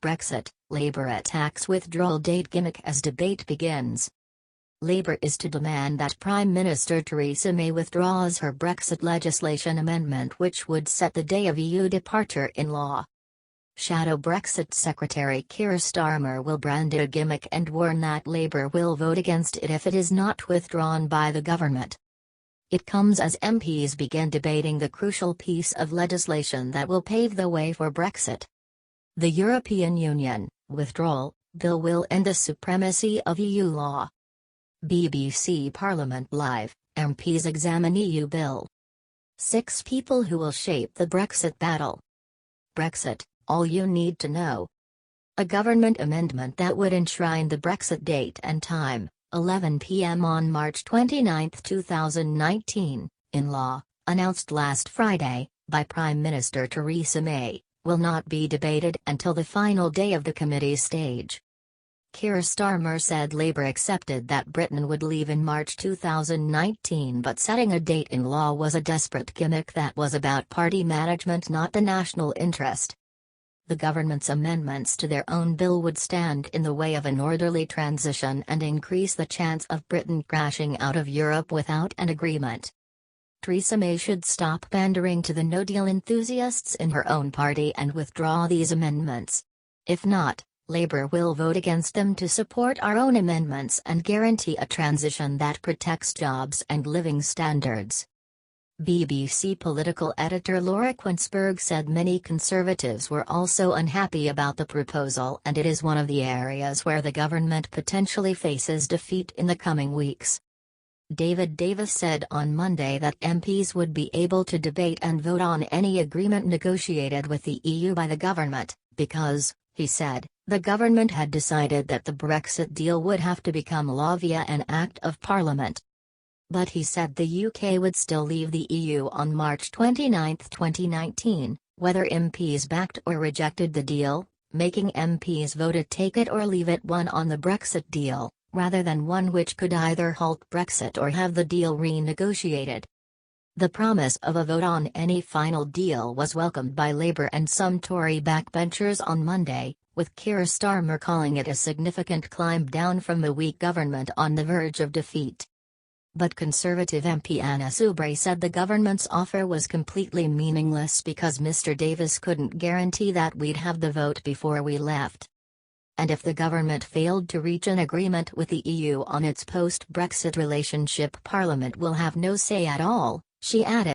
Brexit, Labour attacks withdrawal date gimmick as debate begins. Labour is to demand that Prime Minister Theresa May withdraws her Brexit legislation amendment which would set the day of EU departure in law. Shadow Brexit Secretary Keir Starmer will brand it a gimmick and warn that Labour will vote against it if it is not withdrawn by the government. It comes as MPs begin debating the crucial piece of legislation that will pave the way for Brexit. The European Union withdrawal bill will end the supremacy of EU law. BBC Parliament Live, MPs examine EU bill. 6 people who will shape the Brexit battle. Brexit, all you need to know. A government amendment that would enshrine the Brexit date and time, 11 p.m. on March 29, 2019, in law, announced last Friday, by Prime Minister Theresa May, will not be debated until the final day of the committee stage. Keir Starmer said Labour accepted that Britain would leave in March 2019, but setting a date in law was a desperate gimmick that was about party management, not the national interest. The government's amendments to their own bill would stand in the way of an orderly transition and increase the chance of Britain crashing out of Europe without an agreement. Theresa May should stop pandering to the no-deal enthusiasts in her own party and withdraw these amendments. If not, Labour will vote against them to support our own amendments and guarantee a transition that protects jobs and living standards. BBC political editor Laura Quinsberg said many Conservatives were also unhappy about the proposal, and it is one of the areas where the government potentially faces defeat in the coming weeks. David Davis said on Monday that MPs would be able to debate and vote on any agreement negotiated with the EU by the government, because, he said, the government had decided that the Brexit deal would have to become law via an Act of Parliament. But he said the UK would still leave the EU on March 29, 2019, whether MPs backed or rejected the deal, making MPs vote a take it or leave it one on the Brexit deal, rather than one which could either halt Brexit or have the deal renegotiated. The promise of a vote on any final deal was welcomed by Labour and some Tory backbenchers on Monday, with Keir Starmer calling it a significant climb down from a weak government on the verge of defeat. But Conservative MP Anna Soubry said the government's offer was completely meaningless because Mr Davis couldn't guarantee that we'd have the vote before we left. And if the government failed to reach an agreement with the EU on its post-Brexit relationship, Parliament will have no say at all, she added.